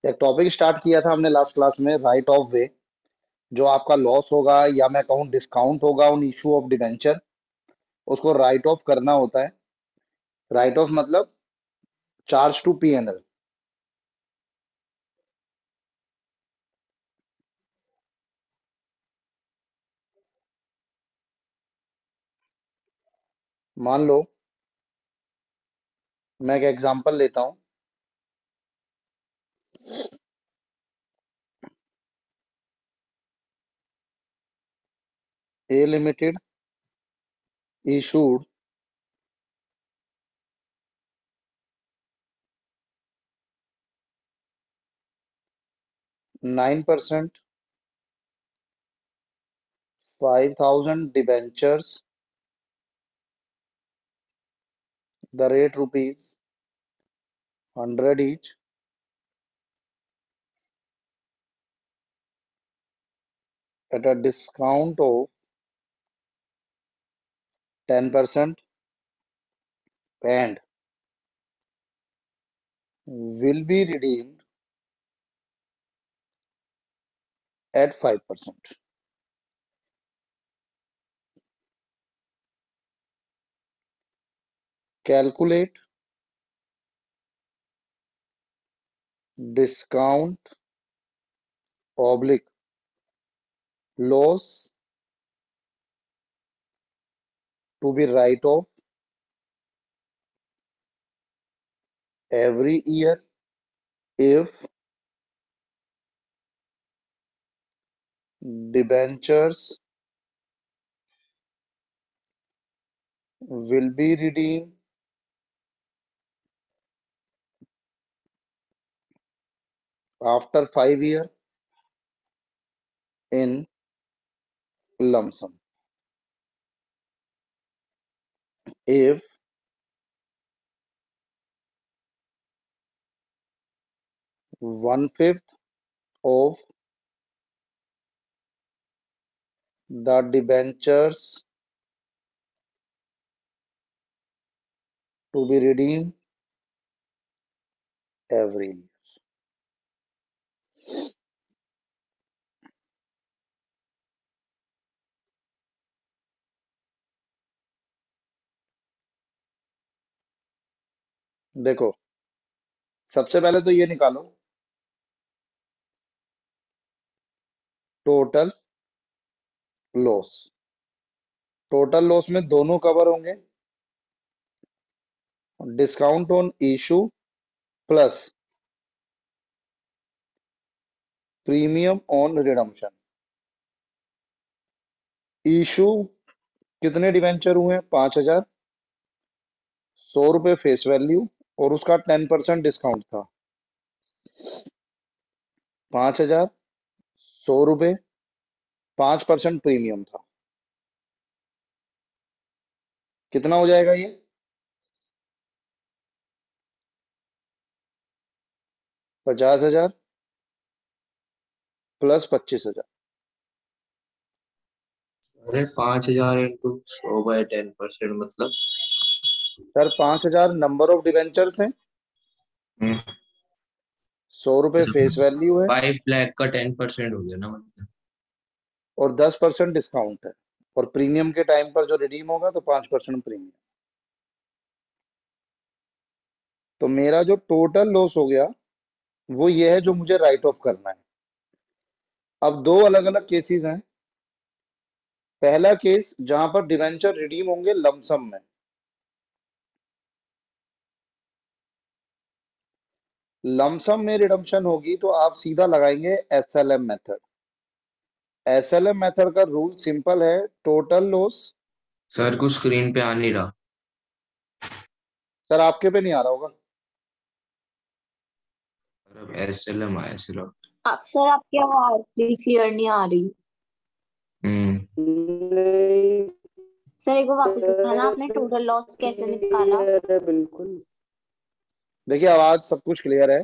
एक topic start किया था हमने लास्ट क्लास में, राइट ऑफ वे। जो आपका लॉस होगा या मैं कहूँ डिस्काउंट होगा ऑन इशू ऑफ डिवेंचर, उसको राइट ऑफ करना होता है। राइट ऑफ मतलब चार्ज टू पीएनएल। मान लो मैं एक एग्जांपल लेता हूँ। A limited issued 9% 5,000 debentures, the rate rupees 100 each at a discount of 10% and will be redeemed at 5%. Calculate discount oblique loss to be write off every year if debentures will be redeemed after 5 years in lump sum. If one-fifth of the debentures to be redeemed every year. देखो, सबसे पहले तो ये निकालो total loss. Total loss में दोनों cover होंगे, discount on issue plus premium on redemption. Issue कितने डिवेंचर हुए? 5,000, 100 रुपये फेस वैल्यू और उसका 10% डिस्काउंट था। 5,000, 100 रुपये, 5% प्रीमियम था। कितना हो जाएगा ये? 50,000 प्लस 25,000। अरे 5,000 इंटू 100/10% मतलब। सर 5,000 नंबर ऑफ डिवेंचर्स हैं, 100 रुपये फेस वैल्यू है 5 लाख का 10% हो गया ना मतलब। और 10% डिस्काउंट है। और प्रीमियम के टाइम पर जो रिडीम होगा तो 5% प्रीमियम। तो मेरा जो टोटल लॉस हो गया वो ये है जो मुझे राइट ऑफ करना है। अब दो अलग अलग केसेस हैं। पहला केस जहां पर डिवेंचर रिडीम होंगे लमसम में। लमसम में रिडम्पशन होगी तो आप सीधा लगाएंगे एसएलएम मेथड। एसएलएम मेथड का रूल सिंपल है, टोटल लॉस। सर को स्क्रीन पे आ नहीं रहा। सर आपके पे नहीं आ रहा होगा। सर अब SLM आया सिर्फ। आप सर, आपकी आवाज भी क्लियर नहीं आ रही। नहीं सर एक बार वापस बताना, आपने सर, टोटल लॉस कैसे निकाला? क्लियर है बिल्कुल। देखिए आवाज सब कुछ क्लियर है।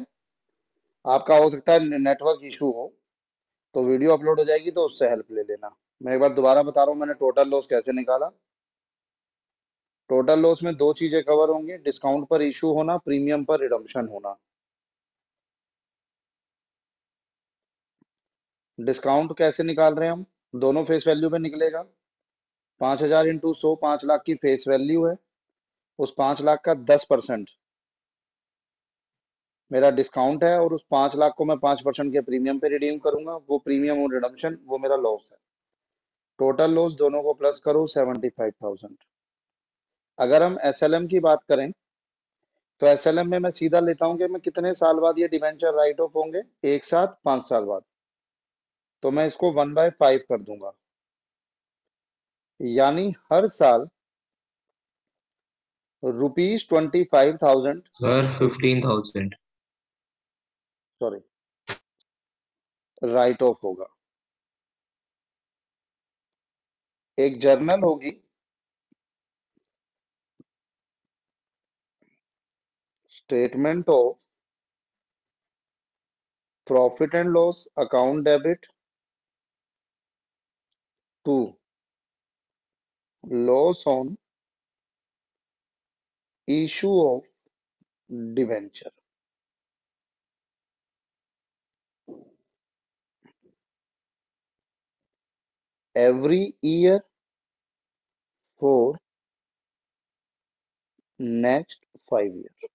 आपका हो सकता है नेटवर्क इशू हो, तो वीडियो अपलोड हो जाएगी तो उससे हेल्प ले लेना। मैं एक बार दोबारा बता रहा हूँ मैंने टोटल लॉस कैसे निकाला। टोटल लॉस में दो चीजें कवर होंगी, डिस्काउंट पर इशू होना, प्रीमियम पर रिडम्पशन होना। डिस्काउंट कैसे निकाल रहे हैं हम? दोनों फेस वैल्यू पे निकलेगा। 5,000 इंटू 100, 5 लाख की फेस वैल्यू है। उस 5 लाख का 10% मेरा डिस्काउंट है, और उस 5 लाख को मैं 5% के प्रीमियम पे रिडीम करूंगा। वो प्रीमियम और रिडम्पशन वो मेरा लॉस है। टोटल लॉस दोनों को प्लस करो, 75,000। अगर हम एसएलएम की बात करें, तो एसएलएम में मैं सीधा लेता हूं कि मैं कितने साल बाद ये डिवेंचर राइट ऑफ होंगे। एक साथ 5 साल बाद। तो मैं इसको 1/5 कर दूंगा, यानी हर साल ₹25,000, सर 15,000। सॉरी, राइट ऑफ होगा। एक जर्नल होगी, statement of profit and loss account debit to loss on issue of debenture. Every year for next 5 year.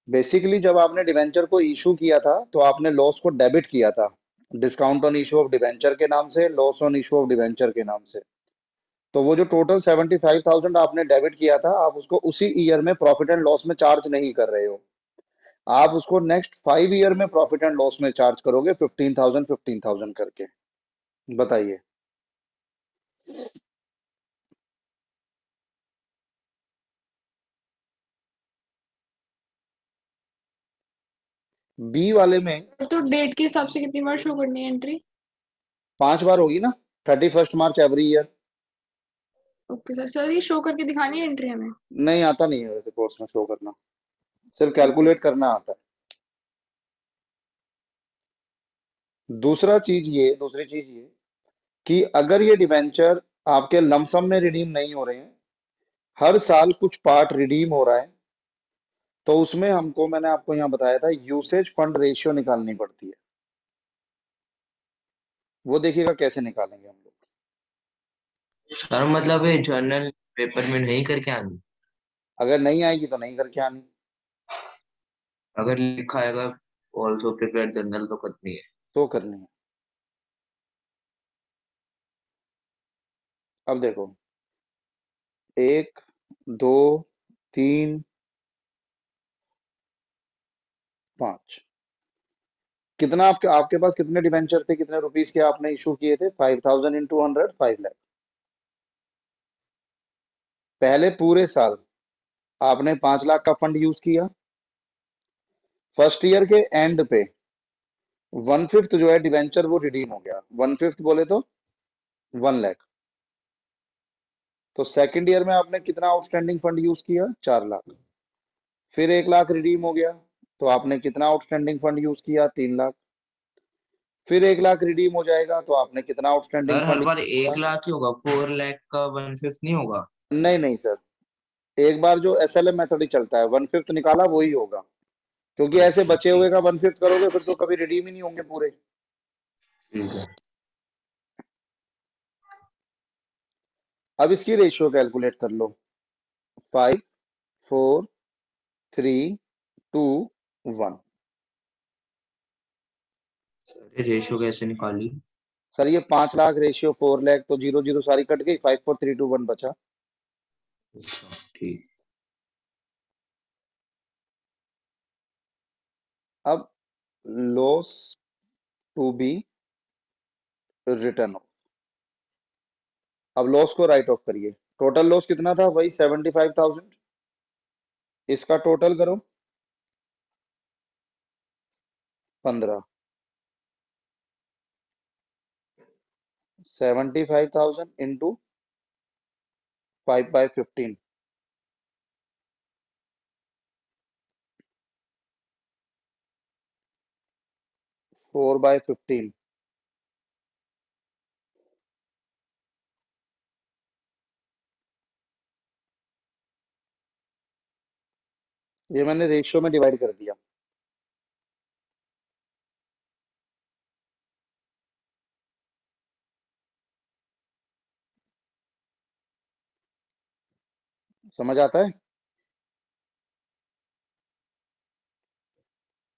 Basically जब आपने डिवेंचर को इशू किया था, तो आपने लॉस को डेबिट किया था, discount on issue of debenture के नाम से, loss on issue of debenture के नाम से। तो वो जो टोटल 75,000 आपने डेबिट किया था, आप उसको उसी ईयर में प्रॉफिट एंड लॉस में चार्ज नहीं कर रहे हो। आप उसको नेक्स्ट 5 ईयर में प्रॉफिट एंड लॉस में चार्ज करोगे, 15,000 15,000 करके। बताइए। बी वाले में तो डेट के हिसाब से कितनी बार शो करनी है एंट्री? 5 बार होगी ना, 31 मार्च every year. Okay sir. Sir ये शो करके दिखानी है एंट्री हमें? नहीं, आता नहीं है वैसे कोर्स में शो करना, सिर्फ ओके कैलकुलेट सर। करना आता है। दूसरी चीज ये कि अगर ये डिवेंचर आपके लमसम में रिडीम नहीं हो रहे हैं, हर साल कुछ पार्ट रिडीम हो रहा है, तो उसमें हमको, मैंने आपको यहाँ बताया था, यूसेज फंड रेशियो निकालनी पड़ती है। वो देखिएगा कैसे निकालेंगे हम लोग। सर मतलब ये जर्नल पेपर में नहीं करके आनी? अगर नहीं आएगी तो नहीं करके आनी। अगर लिखा आएगा ऑल्सो प्रिपेयर जर्नल तो करनी है। तो करनी है। अब देखो, 1, 2, 3, 5। कितना आपके आपके पास कितने डिवेंचर थे, कितने रुपीस के आपने इशू किए थे? 5,000 इंटू 100, 5 लाख। पहले पूरे साल आपने 5 लाख का फंड यूज किया। फर्स्ट ईयर के एंड पे 1/5 जो है डिवेंचर वो रिडीम हो गया। 1/5 बोले तो 1 लाख। तो सेकंड ईयर में आपने कितना आउटस्टैंडिंग फंड यूज किया? 4 लाख। फिर 1 लाख रिडीम हो गया, तो आपने कितना आउटस्टैंडिंग फंड यूज किया? 3 लाख। फिर 1 लाख रिडीम हो जाएगा, तो आपने कितना आउटस्टैंडिंग सर हर फंड बार यूज किया? 1 लाख ही होगा, 4 लाख का 1/5 नहीं होगा? नहीं नहीं सर, एक बार जो एसएलएम मेथड ही चलता है, 1/5 निकाला वही होगा। क्योंकि ऐसे अच्छा बचे हुए ठीक। का 1/5 करोगे, फिर तो कभी रिडीम ही नहीं होंगे पूरे। ठीक है। अब इसकी रेशियो कैलकुलेट कर लो। 5, 4, 3, 2, 1। सर रेशो कैसे निकाली? सर ये 5 लाख रेशियो 4 लाख, तो जीरो जीरो सारी कट गई, 5, 4, 3, 2, 1 बचा। अच्छा ठीक। अब loss to be written off. अब लॉस को राइट ऑफ करिए। टोटल लॉस कितना था? वही 75,000। इसका टोटल करो, 15। 75,000 इंटू 5/15, 4/15। ये मैंने रेशियो में डिवाइड कर दिया। समझ आता है?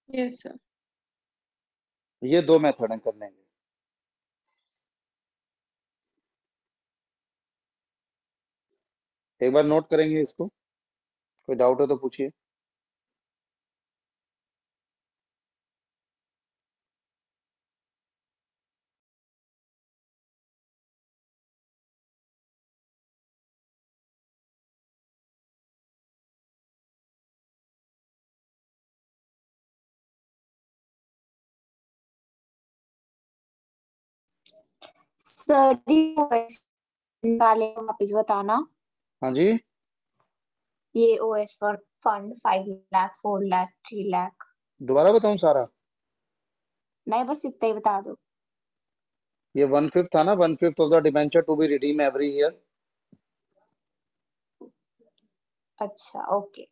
Yes sir. ये दो मेथड हैं करने के। एक बार नोट करेंगे इसको, कोई डाउट है तो पूछिए। सर ये OS निकाले वापस बताना। हाँ जी। ये OS for fund 5 lakh 4 lakh 3 lakh. दोबारा बताऊं सारा? नहीं बस इतना ही बता दो। ये 1/5 था ना, 1/5 of the debenture to be redeem every year. अच्छा ओके।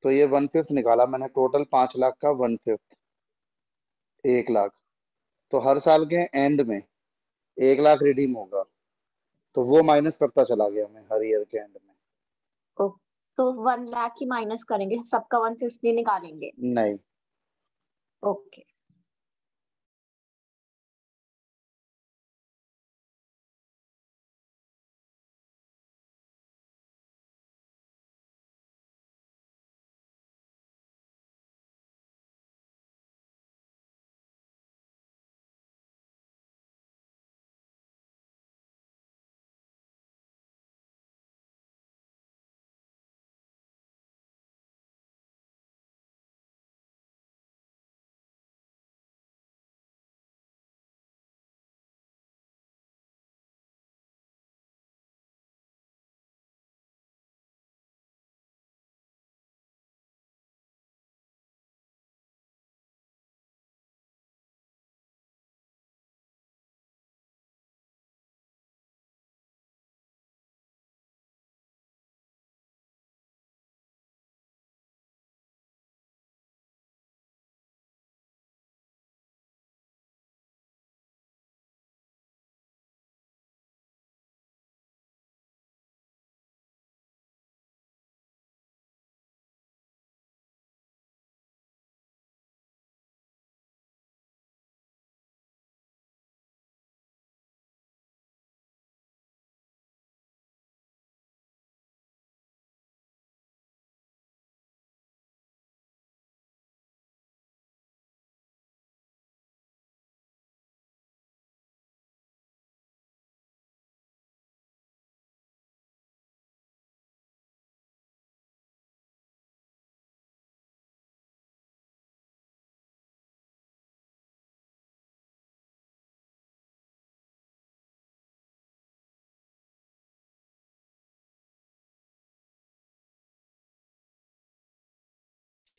तो ये 1/5 निकाला मैंने, टोटल 5 लाख का 1/5, 1 लाख। तो हर साल के एंड में 1 लाख रिडीम होगा, तो वो माइनस करता चला गया मैं हर ईयर के एंड में। ओके तो 1 लाख ही माइनस करेंगे, सबका 150 निकालेंगे। नहीं। ओके।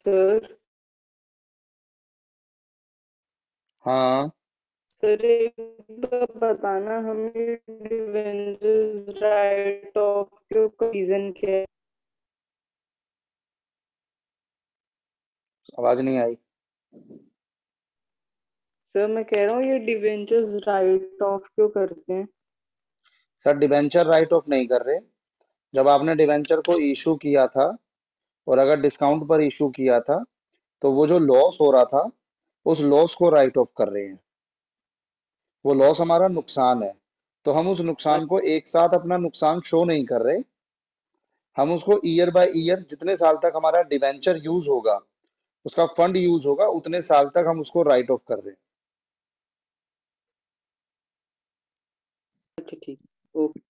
सर हाँ। सर एक बार बताना, हमें डिवेंचर्स राइट ऑफ के रीजन क्या है? आवाज नहीं आई। सर मैं कह रहा हूँ ये डिवेंचर्स राइट ऑफ क्यों करते हैं? सर डिबेंचर राइट ऑफ नहीं कर रहे। जब आपने डिबेंचर को इशू किया था, और अगर डिस्काउंट पर इशू किया था, तो वो जो लॉस हो रहा था, उस लॉस को राइट ऑफ कर रहे हैं। वो लॉस हमारा नुकसान है, तो हम उस नुकसान को एक साथ अपना नुकसान शो नहीं कर रहे। हम उसको ईयर बाय ईयर, जितने साल तक हमारा डिबेंचर यूज होगा, उसका फंड यूज होगा, उतने साल तक हम उसको राइट ऑफ कर रहे हैं। अच्छा ठीक है, ओके।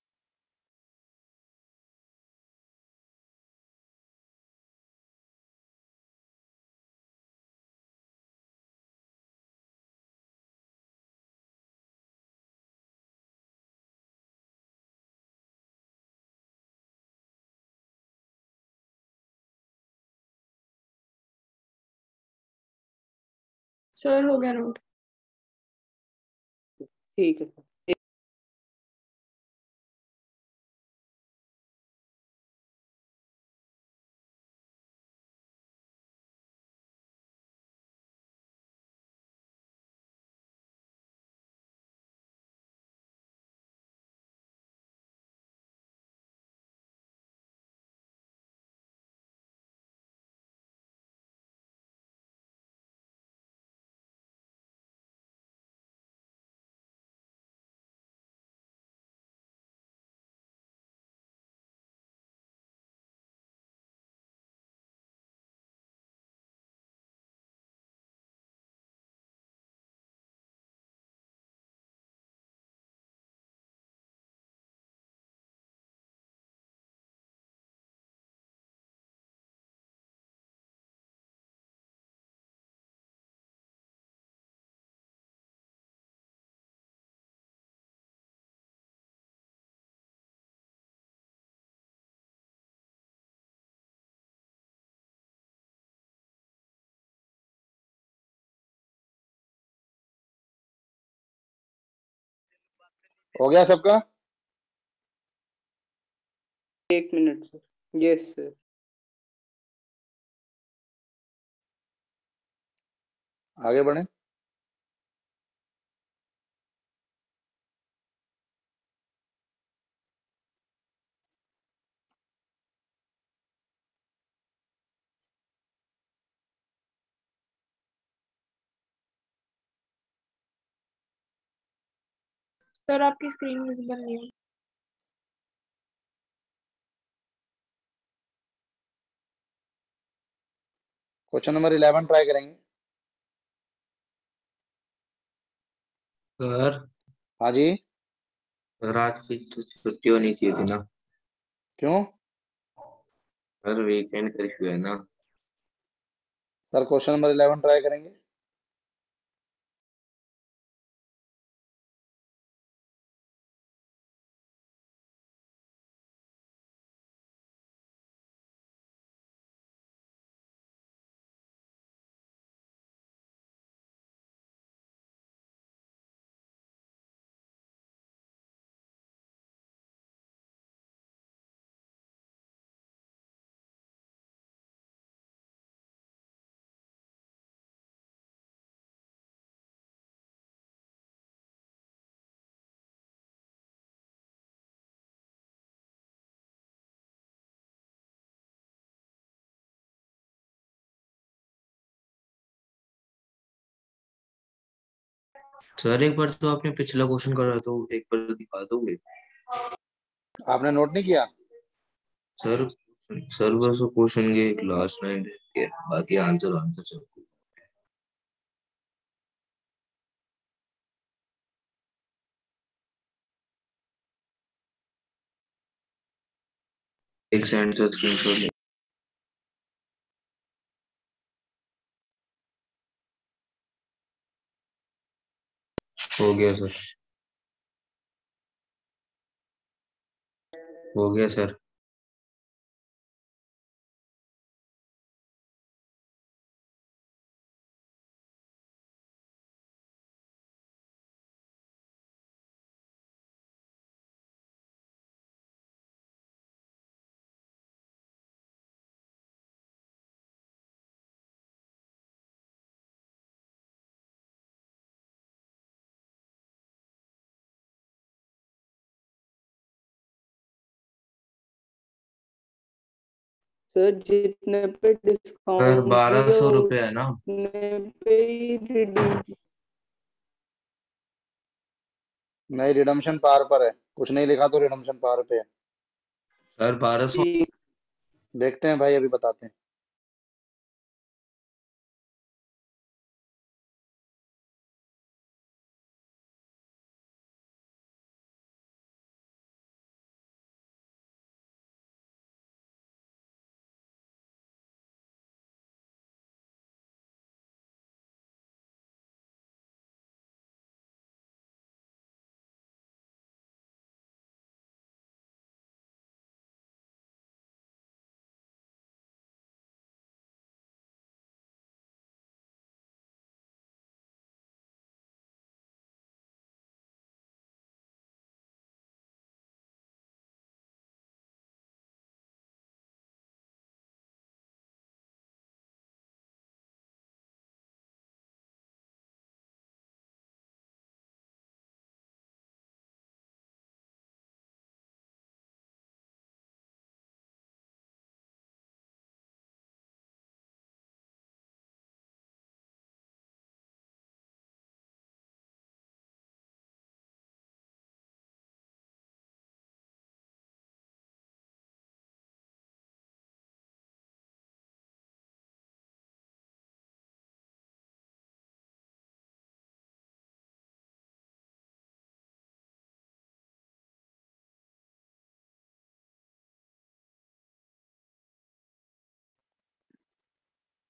सर हो गया नोट। ठीक है। हो गया सबका? 1 मिनट सर। Yes sir. आगे बढ़े। सर आपकी स्क्रीन विजिबल नहीं है। क्वेश्चन नंबर 11 ट्राई करेंगे। सर हाँ जी। सर आज की तो छुट्टी होनी चाहिए थी ना। क्यों? सर वीकेंड कर्फ्यू है ना। सर क्वेश्चन नंबर 11 ट्राई करेंगे। सर एक बार तो आपने पिछला क्वेश्चन करा तो एक बार दिखा दोगे? आपने नोट नहीं किया? सर सर बस वो क्वेश्चन के एक लास्ट लाइन रहती है, बाकी आंसर आंसर सब कुछ। एक सेकंड सर, स्क्रीनशॉट। हो गया सर। हो गया सर। सर जितने पे सर डिस्काउंट 1200 रुपये है ना। उतने पे ही रिडीम। नहीं, रिडम्पशन पार पर है। कुछ नहीं लिखा तो रिडम्पशन पार पे है। सर 1200। देखते हैं भाई, अभी बताते हैं।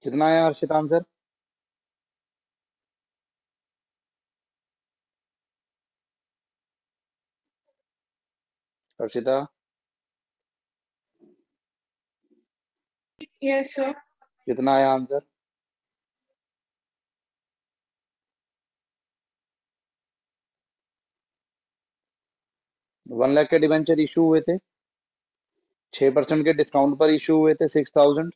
कितना आया हर्षित आंसर? Harshita, yes sir. कितना आया आंसर? 1 लाख के डिवेंचर इशू हुए थे, 6% के डिस्काउंट पर इशू हुए थे, 6,000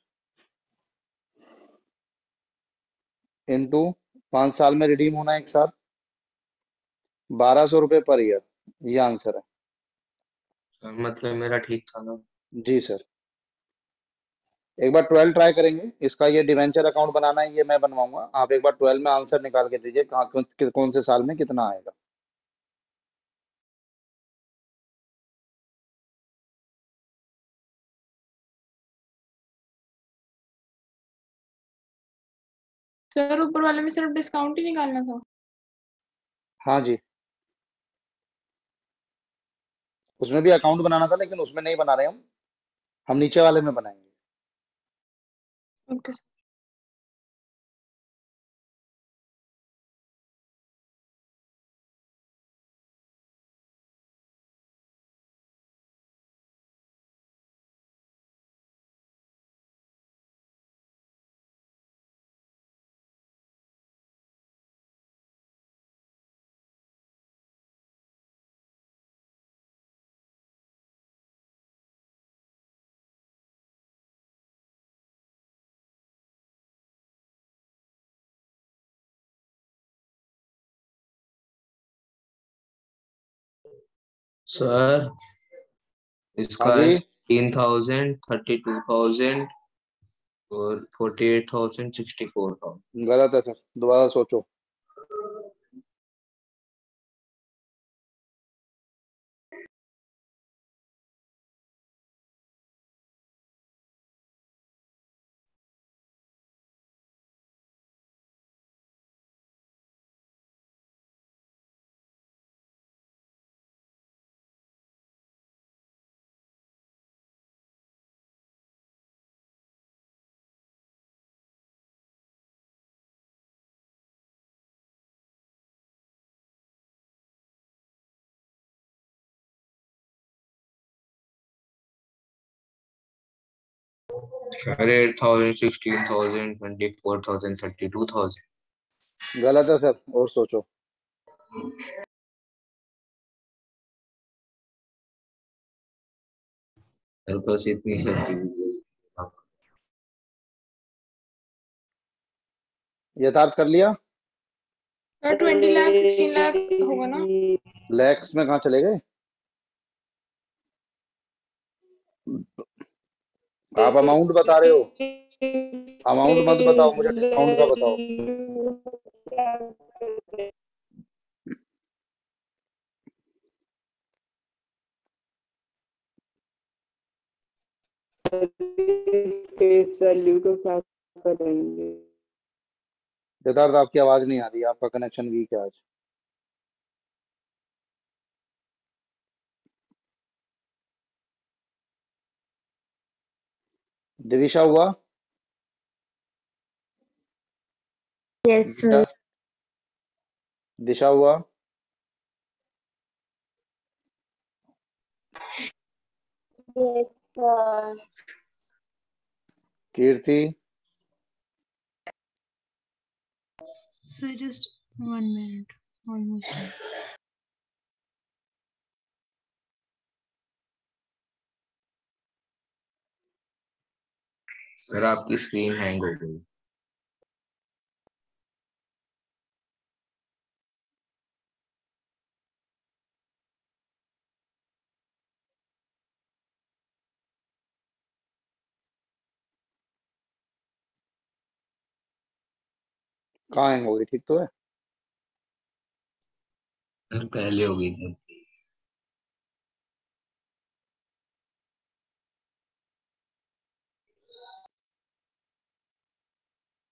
इंटू 5 साल में रिडीम होना एक साथ, 1,200 रुपये पर ईयर। ये आंसर है। मतलब मेरा ठीक था ना? जी सर। एक बार 12 ट्राई करेंगे, इसका ये डिवेंचर अकाउंट बनाना है, ये मैं बनवाऊंगा। आप एक बार 12 में आंसर निकाल के दीजिए, कहाँ कौन से साल में कितना आएगा। सर ऊपर वाले में सिर्फ डिस्काउंट ही निकालना था। हाँ जी, उसमें भी अकाउंट बनाना था, लेकिन उसमें नहीं बना रहे हम नीचे वाले में बनाएंगे। Okay sir. सर हाँ इसका जी, 16,000, 32,000 और 48,000, 64,000। गलत है सर, दोबारा सोचो। अरे 8,000, 16,000, 24,000, 32,000। गलत है सर, और सोचो। मेरे पास इतनी शक्ति नहीं है। यथार्थ कर लिया। सर 20 लाख 16 लाख होगा ना? लैक्स में कहाँ चले गए आप? अमाउंट बता रहे हो, अमाउंट मत बताओ, मुझे डिस्काउंट का बताओ। फेस वैल्यू को क्या करेंगे? यथार्थ आपकी आवाज नहीं आ रही, आपका कनेक्शन वीक है आज। दिविशा हुआ? Yes, दिशा, sir. दिशा हुआ? Yes, sir. कीर्ति? Sir, just 1 minute. Almost done. Sir आपकी स्क्रीन हैंग हो गई। कहाँ हैंग हो गई? ठीक तो है। सर पहले हो गई थी।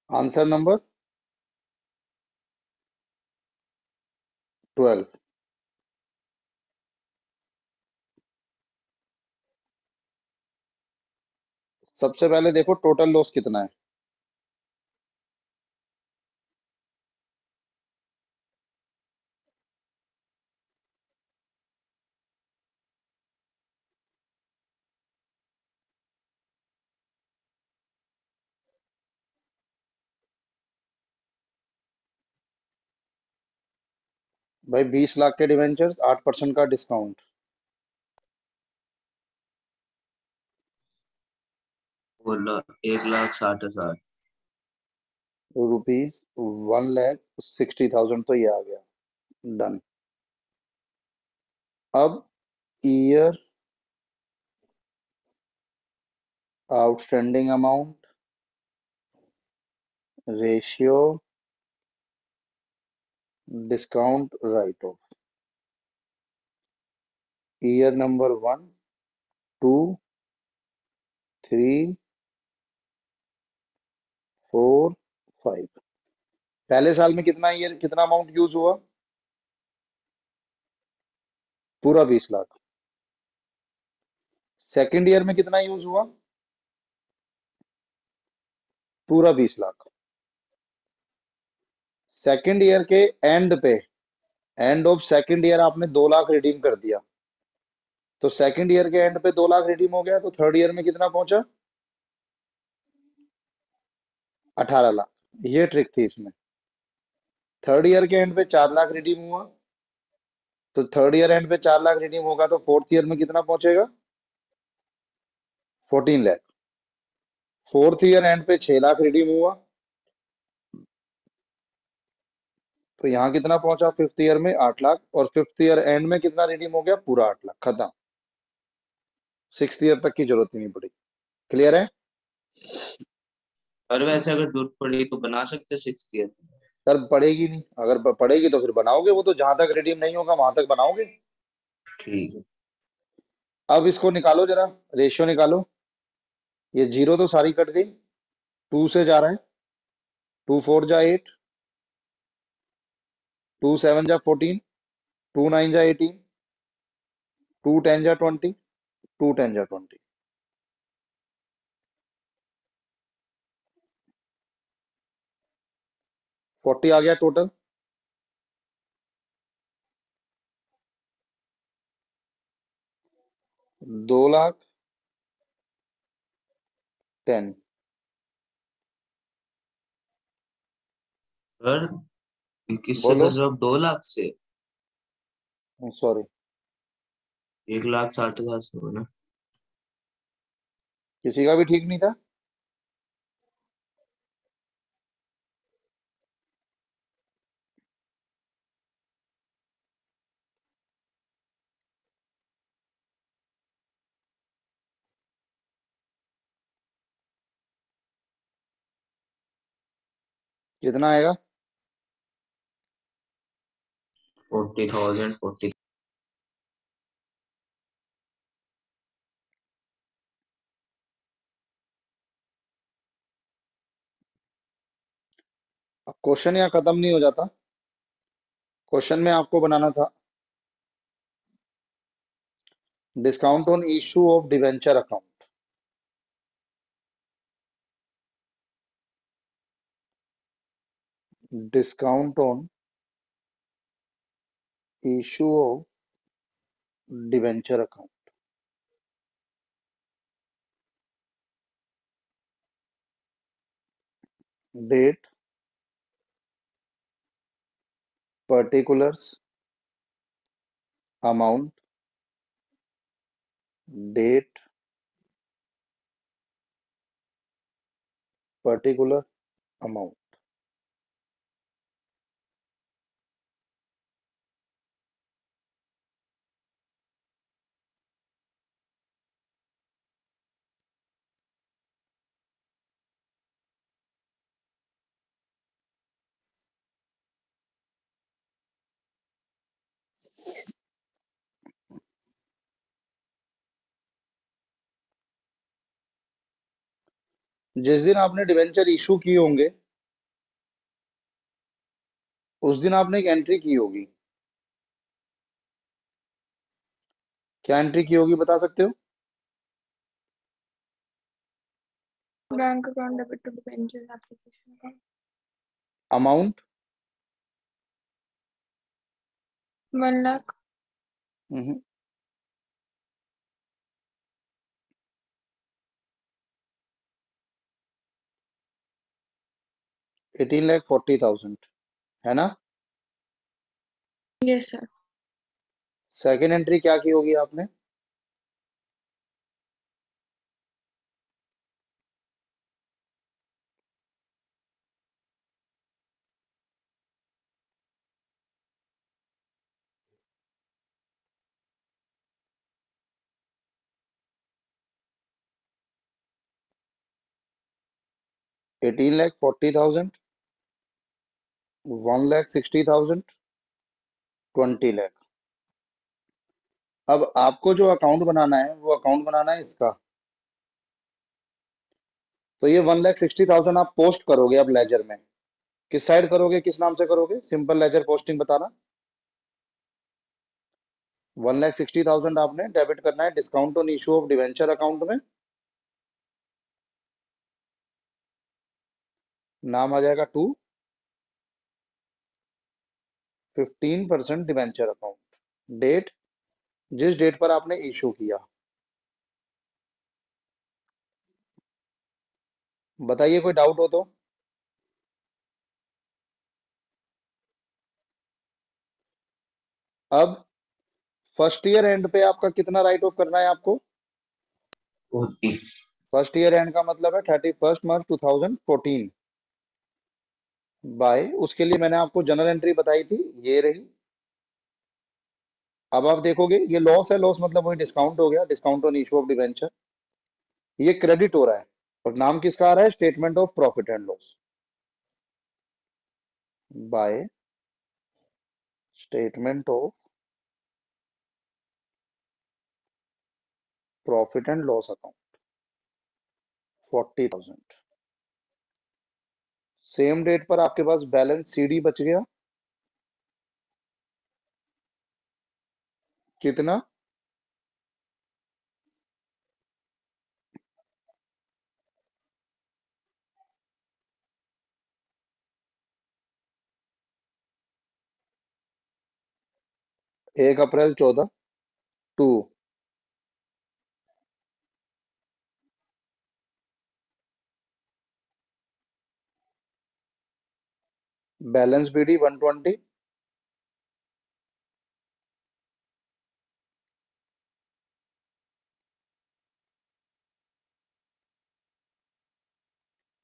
Answer number 12। सबसे पहले देखो टोटल लॉस कितना है। भाई 20 लाख के डिवेंचर्स, 8% का डिस्काउंट, बोला 1,60,000। ₹1,60,000 तो ये आ गया। डन। अब year outstanding amount ratio discount right of. Year number 1, 2, 3, 4, 5। पहले साल में कितना ईयर कितना अमाउंट यूज हुआ? पूरा 20 लाख। सेकेंड ईयर में कितना यूज हुआ? पूरा 20 लाख। सेकेंड ईयर के एंड पे, एंड ऑफ सेकेंड ईयर आपने 2 लाख रिडीम कर दिया, तो सेकेंड ईयर के एंड पे 2 लाख रिडीम हो गया, तो थर्ड ईयर में कितना पहुंचा? 18 लाख। ये ट्रिक थी इसमें। थर्ड ईयर के एंड पे 4 लाख रिडीम हुआ, तो थर्ड ईयर एंड पे 4 लाख रिडीम होगा, तो फोर्थ ईयर में कितना पहुंचेगा? 14 लाख। फोर्थ ईयर एंड पे 6 लाख रिडीम हुआ, तो यहाँ कितना पहुंचा? फिफ्थ ईयर में 8 लाख, और फिफ्थ ईयर एंड में कितना रिडीम हो गया? पूरा 8 लाख। खत्म। सिक्स ईयर तक की जरूरत ही नहीं पड़ी। क्लियर है? पर वैसे अगर जरूरत पड़ी तो बना सकते 6th ईयर। सर पड़ेगी नहीं, अगर पड़ेगी तो फिर बनाओगे, वो तो जहां तक रिडीम नहीं होगा वहां तक बनाओगे। ठीक है। अब इसको निकालो जरा, रेशियो निकालो। ये जीरो तो सारी कट गई, टू से जा रहा है। 2 4 जा 8, 2 7 जा 14, 2 9 जा 18, 2 10 जा 20, 2 10 जा 20। 40 आ गया टोटल। 2,10,000। सर किससे बोलो। कर रहे हो आप? 2 लाख से? सॉरी, 1,60,000 से हो ना? किसी का भी ठीक नहीं था। कितना आएगा? 40,000, 40। अब क्वेश्चन यहाँ खत्म नहीं हो जाता। क्वेश्चन में आपको बनाना था discount on issue of debenture account. Discount on issue of debenture account. Date, particulars, amount, date, particular, amount. जिस दिन आपने डिवेंचर इशू किए होंगे उस दिन आपने एक एंट्री की होगी। क्या एंट्री की होगी बता सकते हो? Bank account debit to debenture application का अमाउंट? 1 लाख। 18,40,000 है ना? Yes sir. सेकेंड एंट्री क्या की होगी आपने? 18,40,000, 1,60,000, 20 लाख। अब आपको जो अकाउंट बनाना है वो अकाउंट बनाना है इसका। तो ये 1,60,000 आप पोस्ट करोगे अब लेजर में। किस साइड करोगे, किस नाम से करोगे? सिंपल लेजर पोस्टिंग बताना। 1,60,000 आपने डेबिट करना है discount on issue of debenture account में। नाम आ जाएगा टू 15% डिवेंचर अकाउंट। डेट, जिस डेट पर आपने इशू किया। बताइए कोई डाउट हो तो। अब फर्स्ट ईयर एंड पे आपका कितना राइट ऑफ करना है आपको? 40। फर्स्ट ईयर एंड का मतलब है 31 मार्च 2014। बाय, उसके लिए मैंने आपको जनरल एंट्री बताई थी, ये रही। अब आप देखोगे ये लॉस है, लॉस मतलब वही डिस्काउंट हो गया, discount on issue of debenture. ये क्रेडिट हो रहा है और नाम किसका आ रहा है? Statement of profit and loss. By statement of profit and loss account 40,000। Same date पर आपके पास बैलेंस सीडी बच गया कितना? एक अप्रैल 14 to balance BD 120,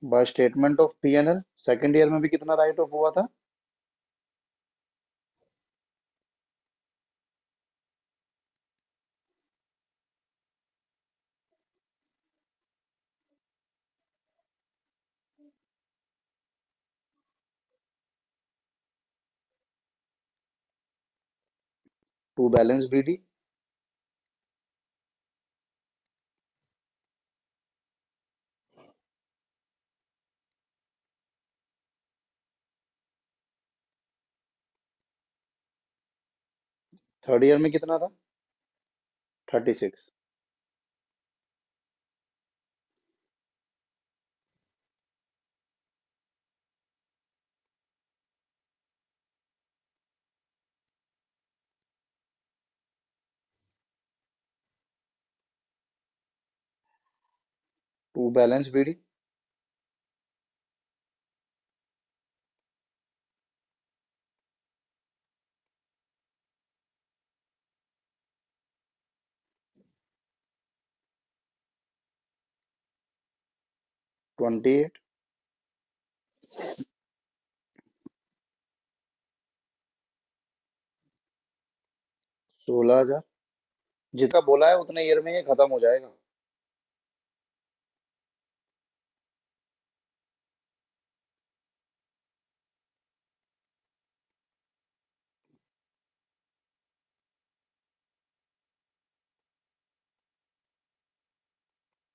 by statement of PNL. Second year में भी कितना राइट ऑफ हुआ था? To balance BD. Third year में कितना था? 36। To balance BD. Twenty eight. 16,000। जितना बोला है उतने ईयर में ये खत्म हो जाएगा।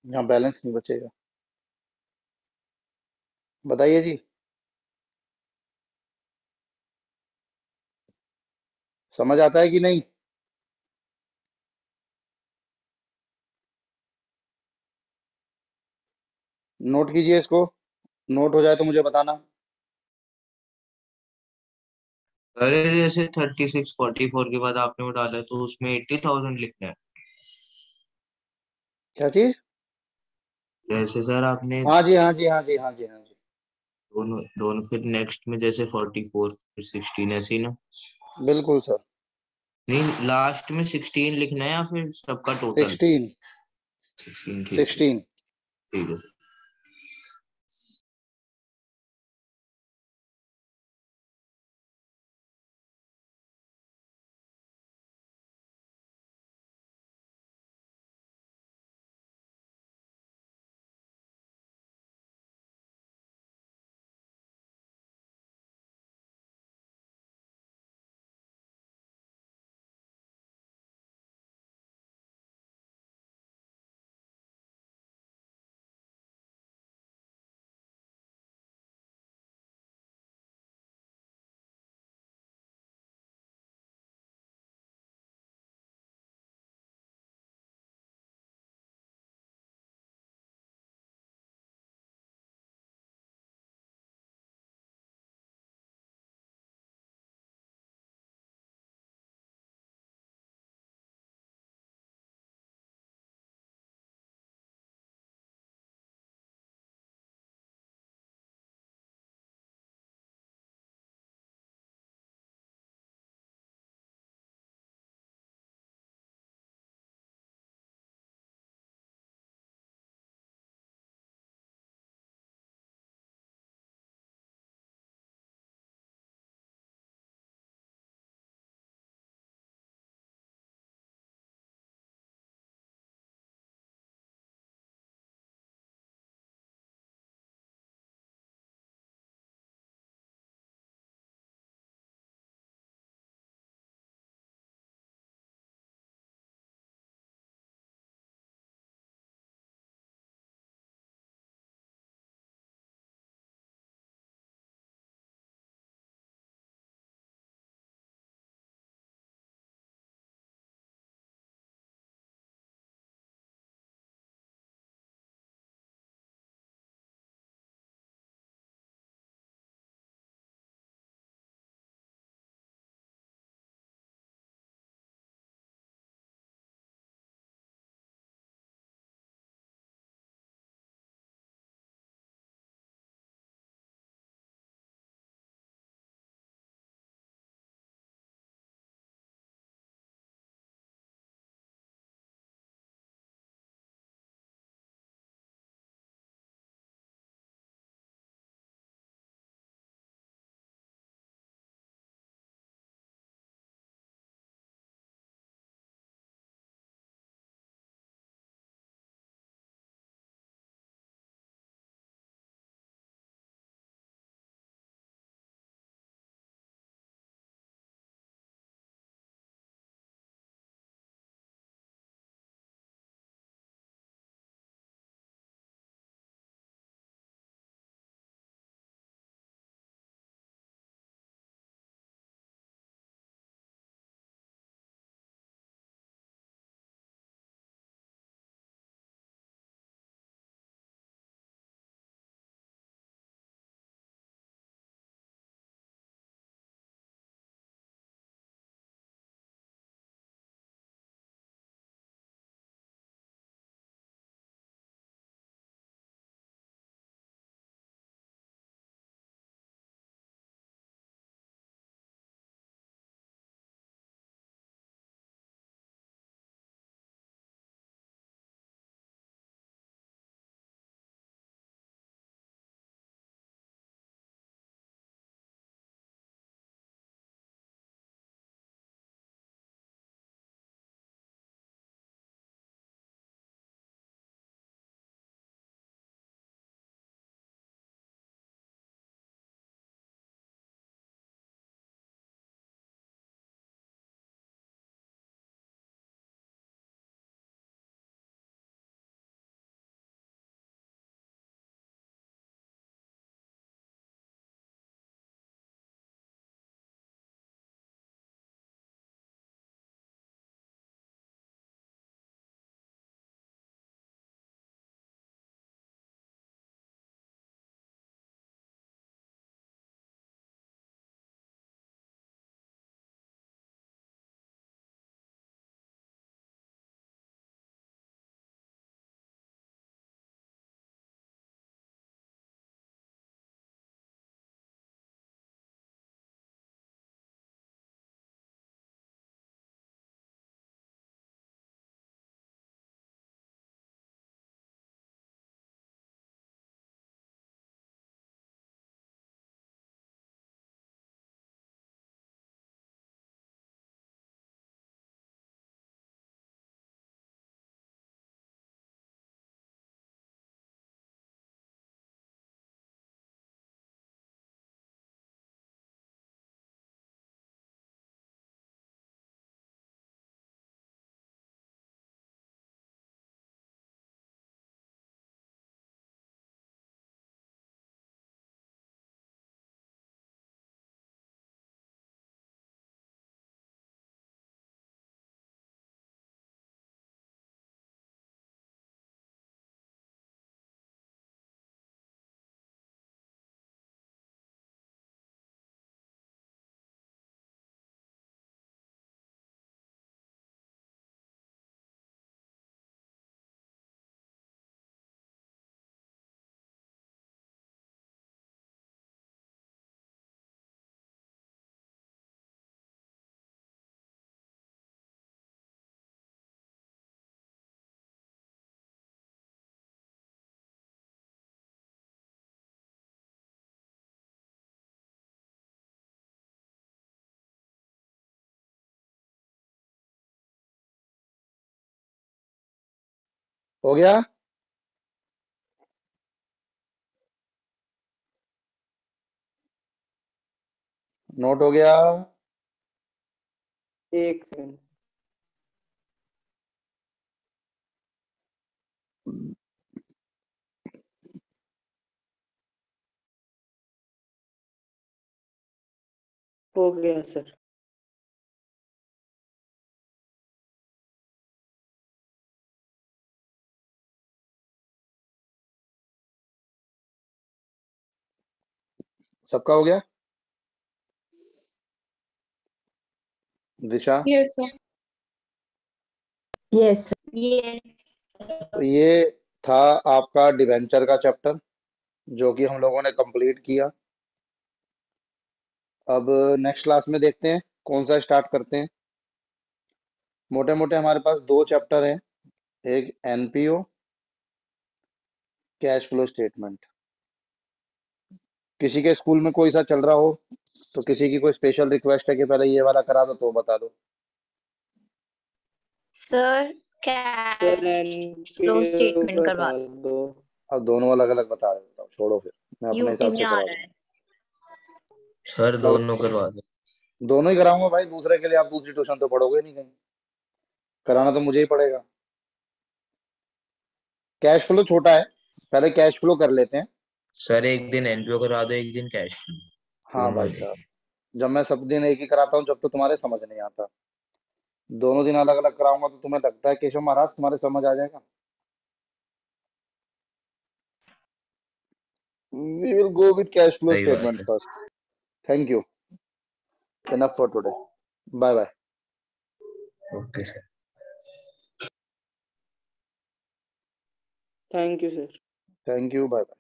यहाँ बैलेंस नहीं बचेगा। बताइए जी, समझ आता है कि नहीं? नोट कीजिए इसको, नोट हो जाए तो मुझे बताना। अरे जैसे 3644 के बाद आपने वो डाला है, तो उसमें 80,000 लिखना है। क्या चीज? जैसे सर आपने हाँ जी, हाँ जी, हाँ जी, हाँ जी, हाँ जी। दोनों दोनों फिर नेक्स्ट में जैसे 44 फिर 16 ऐसे ही ना? बिल्कुल सर। नहीं, लास्ट में 16 लिखना है या फिर सबका टोटल? 16। 16, ठीक है। 16। ठीक है। हो गया? नोट हो गया? एक सेकंड। हो गया सर। सबका हो गया? दिशा? Yes, sir. Yes. Yes. तो ये था आपका डिवेंचर का चैप्टर, जो कि हम लोगों ने कंप्लीट किया। अब नेक्स्ट क्लास में देखते हैं कौन सा स्टार्ट करते हैं। मोटे मोटे हमारे पास दो चैप्टर हैं, एक एनपीओ, कैश फ्लो स्टेटमेंट। किसी के स्कूल में कोई सा चल रहा हो तो किसी की कोई स्पेशल रिक्वेस्ट है कि पहले ये वाला करा दो, तो बता दो। Sir sir cash flow NPO statement करवा करा दो। अब दोनों अलग अलग बता रहे हो, छोड़ो फिर मैं अपने यूटी हिसाब में से आ करा रहा है। सर दूँ। दोनों करवा दो। दोनों ही कराऊंगा भाई, दूसरे के लिए आप दूसरी ट्यूशन तो पढ़ोगे नहीं कहीं, कराना तो मुझे ही पड़ेगा। कैश फ्लो छोटा है, पहले कैश फ्लो कर लेते हैं। सर एक दिन एनपीओ करवा दो, एक दिन कैश फ्लो, हाँ दोनों भाई में। साहब, जब मैं सब दिन एक ही कराता हूँ जब तो तुम्हारे समझ नहीं आता, दोनों दिन अलग अलग कराऊंगा तो तुम्हें लगता है केशव महाराज तुम्हारे समझ आ जाएगा? We will go with cash flow सही बात स्टेटमेंट है। First. Thank you, enough for today, bye bye. Okay sir. Thank you sir. Thank you, bye bye.